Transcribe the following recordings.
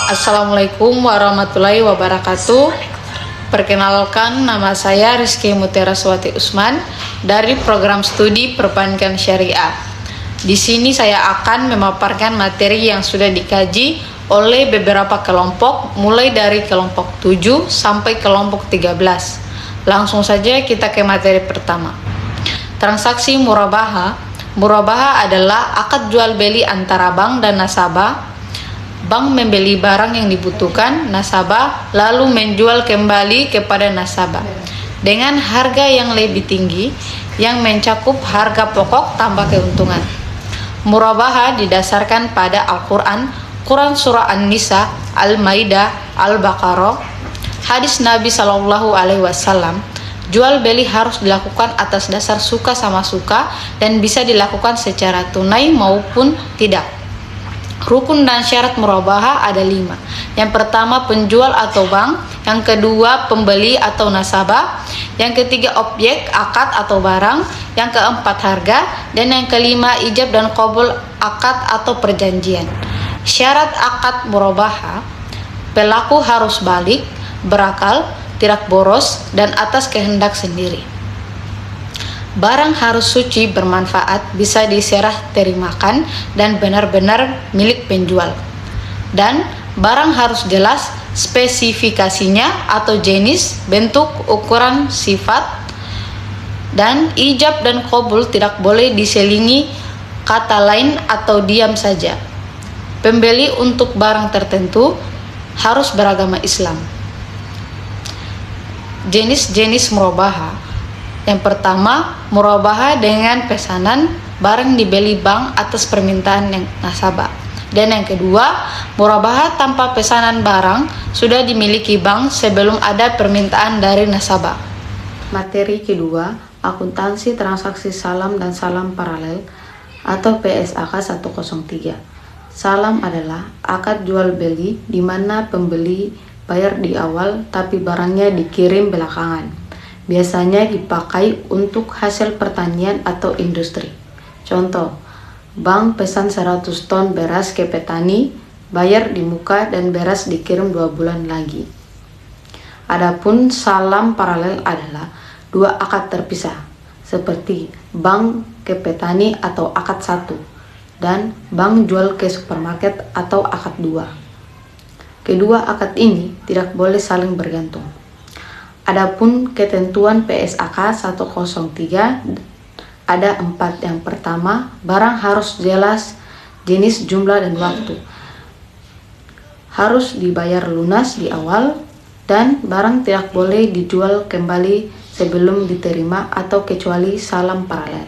Assalamualaikum warahmatullahi wabarakatuh. Perkenalkan, nama saya Rizky Mutiara Swati Usman dari program studi Perbankan Syariah. Di sini saya akan memaparkan materi yang sudah dikaji oleh beberapa kelompok, mulai dari kelompok 7 sampai kelompok 13. Langsung saja kita ke materi pertama. Transaksi murabaha. Murabaha adalah akad jual beli antara bank dan nasabah. Bank membeli barang yang dibutuhkan nasabah lalu menjual kembali kepada nasabah dengan harga yang lebih tinggi yang mencakup harga pokok tambah keuntungan. Murabaha didasarkan pada Al-Quran, Quran Surah An-Nisa, Al-Maidah, Al-Baqarah, hadis Nabi SAW. Jual beli harus dilakukan atas dasar suka sama suka dan bisa dilakukan secara tunai maupun tidak. Rukun dan syarat murabaha ada 5. Yang pertama penjual atau bank, yang kedua pembeli atau nasabah, yang ketiga objek, akad atau barang, yang keempat harga, dan yang kelima ijab dan qabul akad atau perjanjian. Syarat akad murabaha, pelaku harus balik, berakal, tidak boros, dan atas kehendak sendiri. Barang harus suci, bermanfaat, bisa diserah terimakan, dan benar-benar milik penjual. Dan barang harus jelas spesifikasinya atau jenis, bentuk, ukuran, sifat, dan ijab dan qabul tidak boleh diselingi kata lain atau diam saja. Pembeli untuk barang tertentu harus beragama Islam. Jenis-jenis murabaha. Yang pertama, murabaha dengan pesanan, barang dibeli bank atas permintaan yang nasabah. Dan yang kedua, murabaha tanpa pesanan, barang sudah dimiliki bank sebelum ada permintaan dari nasabah. Materi kedua, akuntansi transaksi salam dan salam paralel atau PSAK 103. Salam adalah akad jual beli di mana pembeli bayar di awal tapi barangnya dikirim belakangan. Biasanya dipakai untuk hasil pertanian atau industri. Contoh, bank pesan 100 ton beras ke petani, bayar di muka dan beras dikirim 2 bulan lagi. Adapun salam paralel adalah 2 akad terpisah, seperti bank ke petani atau akad 1, dan bank jual ke supermarket atau akad 2. Kedua akad ini tidak boleh saling bergantung. Adapun ketentuan PSAK 103 ada 4. Yang pertama, barang harus jelas jenis, jumlah, dan waktu. Harus dibayar lunas di awal dan barang tidak boleh dijual kembali sebelum diterima atau kecuali salam paralel.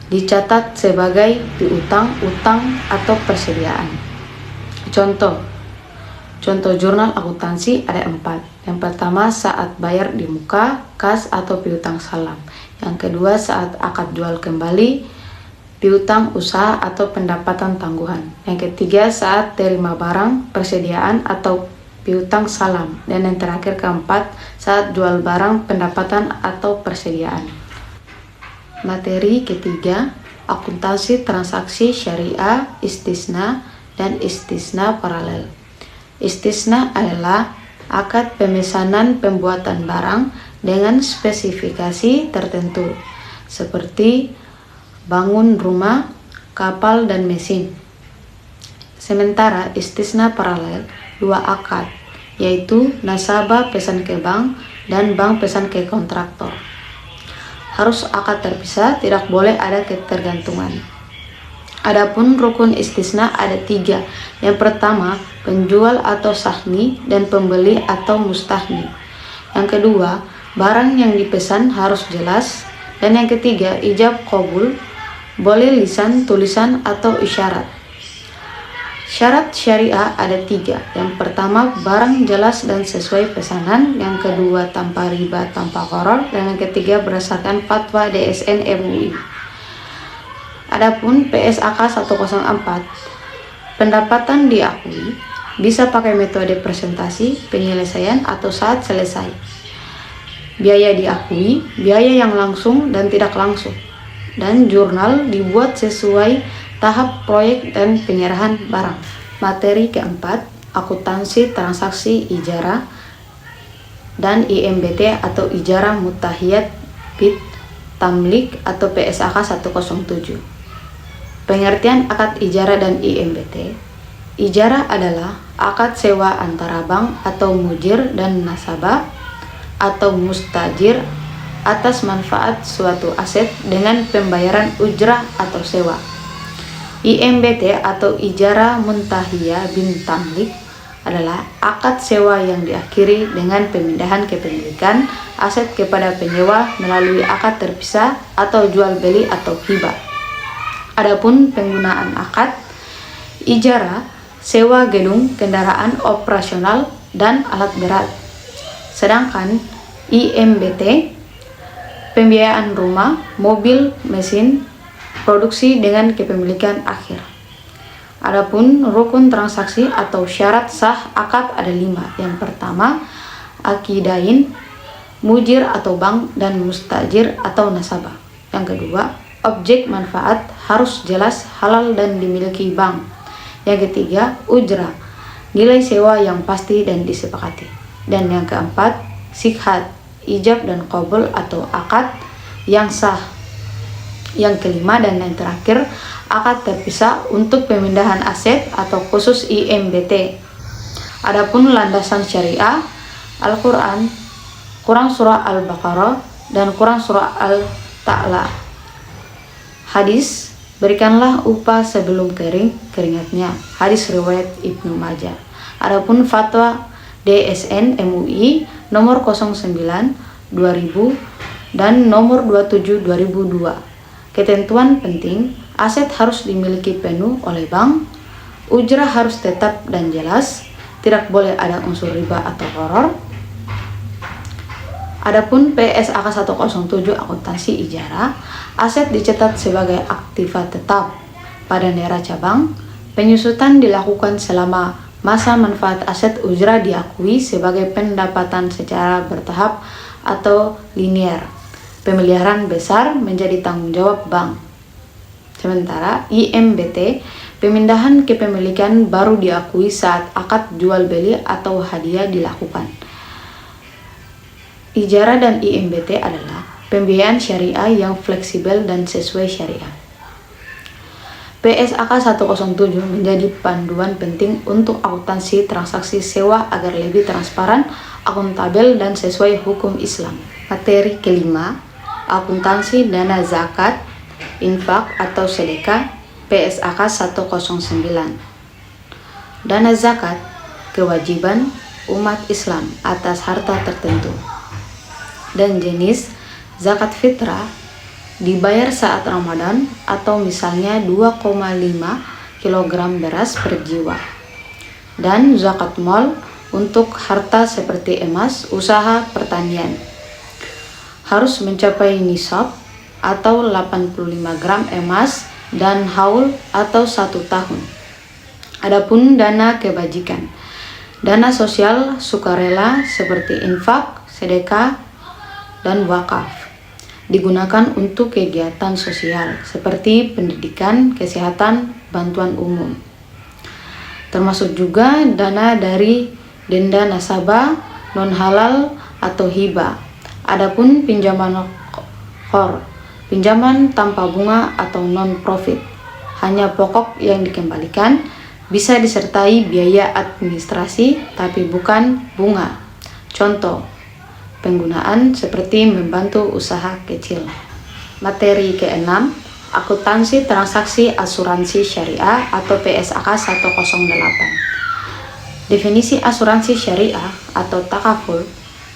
Dicatat sebagai piutang, utang, atau persediaan. Contoh jurnal akuntansi ada 4. Yang pertama saat bayar di muka, kas atau piutang salam. Yang kedua saat akad jual kembali, piutang usaha atau pendapatan tangguhan. Yang ketiga saat terima barang, persediaan atau piutang salam. Dan yang terakhir keempat saat jual barang, pendapatan atau persediaan. Materi ketiga, akuntansi transaksi syariah, istisna, dan istisna paralel. Istisna adalah akad pemesanan pembuatan barang dengan spesifikasi tertentu, seperti bangun rumah, kapal, dan mesin. Sementara istisna paralel 2 akad, yaitu nasabah pesan ke bank dan bank pesan ke kontraktor. Harus akad terpisah, tidak boleh ada ketergantungan. Adapun rukun istisna ada 3. Yang pertama, penjual atau sahmi dan pembeli atau mustahmi. Yang kedua, barang yang dipesan harus jelas. Dan yang ketiga, ijab qabul, boleh lisan, tulisan, atau isyarat. Syarat syariah ada 3. Yang pertama, barang jelas dan sesuai pesanan. Yang kedua, tanpa riba, tanpa gharar. Dan yang ketiga, berdasarkan fatwa DSN MUI. Adapun PSAK 104, pendapatan diakui, bisa pakai metode presentasi, penyelesaian, atau saat selesai. Biaya diakui, biaya yang langsung dan tidak langsung. Dan jurnal dibuat sesuai tahap proyek dan penyerahan barang. Materi keempat, akuntansi transaksi ijarah, dan IMBT atau Ijarah Mutahiyat Bit Tamlik atau PSAK 107. Pengertian akad ijarah dan IMBT. Ijarah adalah akad sewa antara bank atau mujir dan nasabah atau mustajir atas manfaat suatu aset dengan pembayaran ujrah atau sewa. IMBT atau Ijarah Muntahiyah bin Tamlik adalah akad sewa yang diakhiri dengan pemindahan kepemilikan aset kepada penyewa melalui akad terpisah atau jual beli atau hibah. Adapun penggunaan akad ijarah, sewa gedung, kendaraan operasional, dan alat berat. Sedangkan IMBT, pembiayaan rumah, mobil, mesin, produksi dengan kepemilikan akhir. Adapun rukun transaksi atau syarat sah akad ada 5. Yang pertama, akidain, mujir atau bank, dan mustajir atau nasabah. Yang kedua, objek manfaat harus jelas, halal, dan dimiliki bank. Yang ketiga, ujrah, nilai sewa yang pasti dan disepakati. Dan yang keempat, sikhat, ijab dan qabul atau akad yang sah. Yang kelima dan yang terakhir, akad terpisah untuk pemindahan aset atau khusus IMBT. Adapun landasan syariah, Al-Quran, Quran Surah Al-Baqarah, dan Quran Surah Al-Ta'la. Hadis, berikanlah upah sebelum kering keringatnya. Hadis riwayat Ibnu Majah. Adapun fatwa DSN MUI nomor 09/2000 dan nomor 27/2002. Ketentuan penting, aset harus dimiliki penuh oleh bank, ujrah harus tetap dan jelas, tidak boleh ada unsur riba atau gharar. Adapun PSAK 107 akuntansi ijarah, aset dicatat sebagai aktiva tetap pada nera cabang. Penyusutan dilakukan selama masa manfaat aset ujrah diakui sebagai pendapatan secara bertahap atau linier. Pemeliharaan besar menjadi tanggung jawab bank. Sementara IMBT, pemindahan kepemilikan baru diakui saat akad jual beli atau hadiah dilakukan. Ijarah dan IMBT adalah pembiayaan syariah yang fleksibel dan sesuai syariah. PSAK 107 menjadi panduan penting untuk akuntansi transaksi sewa agar lebih transparan, akuntabel, dan sesuai hukum Islam. Materi kelima, akuntansi dana zakat, infak atau sedekah, PSAK 109. Dana zakat, kewajiban umat Islam atas harta tertentu. Dan jenis zakat fitrah dibayar saat Ramadan atau misalnya 2,5 kg beras per jiwa. Dan zakat mal untuk harta seperti emas, usaha pertanian harus mencapai nisab atau 85 gram emas dan haul atau 1 tahun. Adapun dana kebajikan, dana sosial sukarela seperti infak, sedekah, dan wakaf digunakan untuk kegiatan sosial seperti pendidikan, kesehatan, bantuan umum. Termasuk juga dana dari denda nasabah, non halal atau hibah. Adapun pinjaman qor, pinjaman tanpa bunga atau non profit, hanya pokok yang dikembalikan, bisa disertai biaya administrasi tapi bukan bunga. Contoh penggunaan seperti membantu usaha kecil. Materi ke-6, akuntansi transaksi asuransi syariah atau PSAK 108. Definisi asuransi syariah atau takaful.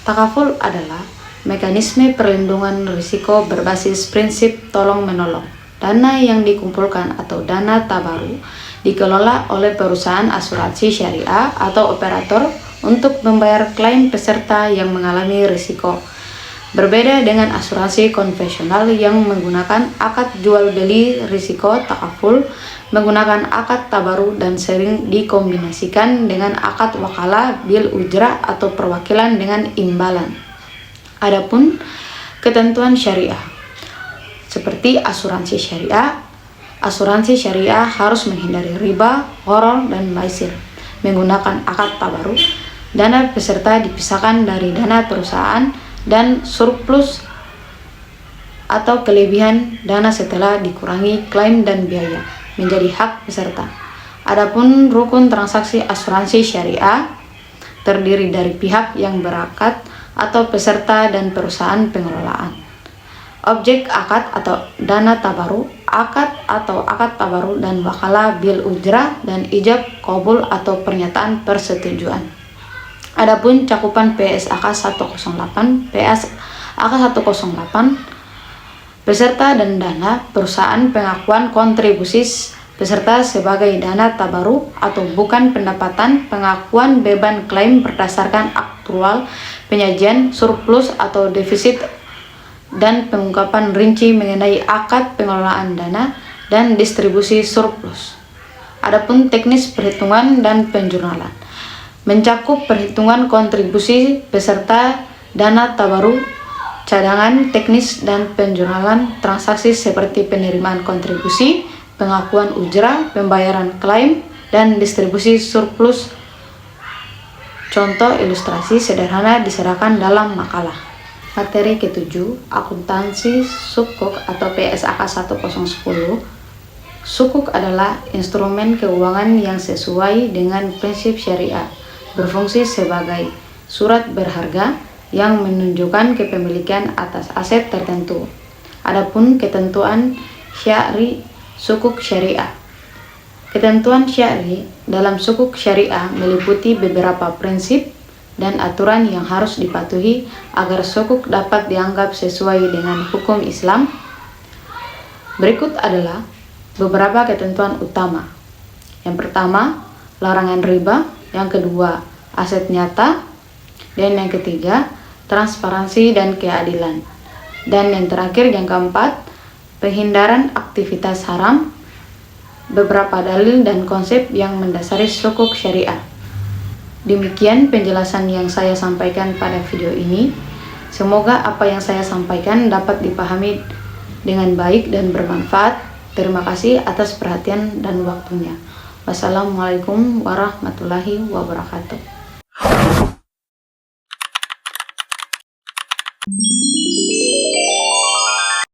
Takaful adalah mekanisme perlindungan risiko berbasis prinsip tolong-menolong. Dana yang dikumpulkan atau dana tabaru dikelola oleh perusahaan asuransi syariah atau operator untuk membayar klaim peserta yang mengalami risiko. Berbeda dengan asuransi konvensional yang menggunakan akad jual beli risiko, takaful menggunakan akad tabaru dan sering dikombinasikan dengan akad wakalah bil ujrah atau perwakilan dengan imbalan. Adapun ketentuan syariah seperti asuransi syariah harus menghindari riba, gharar, dan maisir. menggunakan akad tabaruk. Dana peserta dipisahkan dari dana perusahaan dan surplus atau kelebihan dana setelah dikurangi klaim dan biaya menjadi hak peserta. Adapun rukun transaksi asuransi syariah terdiri dari pihak yang berakad atau peserta dan perusahaan pengelolaan. Objek akad atau dana tabaruk, akad atau akad tabaruk dan wakalah bil ujrah dan ijab qabul atau pernyataan persetujuan. Adapun cakupan PSAK 108, PSAK 108, peserta dan dana perusahaan pengakuan kontribusi peserta sebagai dana tabaruk atau bukan pendapatan, pengakuan beban klaim berdasarkan aktual, penyajian surplus atau defisit, dan pengungkapan rinci mengenai akad pengelolaan dana dan distribusi surplus. Adapun teknis perhitungan dan penjurnalan mencakup perhitungan kontribusi peserta dana tabaruk, cadangan, teknis dan penjurnalan transaksi seperti penerimaan kontribusi, pengakuan ujrah, pembayaran klaim, dan distribusi surplus. Contoh ilustrasi sederhana diserahkan dalam makalah. Materi ke-7, akuntansi sukuk atau PSAK 1010. Sukuk adalah instrumen keuangan yang sesuai dengan prinsip syariah, berfungsi sebagai surat berharga yang menunjukkan kepemilikan atas aset tertentu. Adapun ketentuan syari sukuk syariah. Ketentuan syari dalam sukuk syariah meliputi beberapa prinsip dan aturan yang harus dipatuhi agar sukuk dapat dianggap sesuai dengan hukum Islam. Berikut adalah beberapa ketentuan utama. Yang pertama, larangan riba. Yang kedua, aset nyata. Dan yang ketiga, transparansi dan keadilan. Dan yang terakhir, yang keempat, penghindaran aktivitas haram. Beberapa dalil dan konsep yang mendasari sukuk syariah. Demikian penjelasan yang saya sampaikan pada video ini. Semoga apa yang saya sampaikan dapat dipahami dengan baik dan bermanfaat. Terima kasih atas perhatian dan waktunya. Wassalamualaikum warahmatullahi wabarakatuh.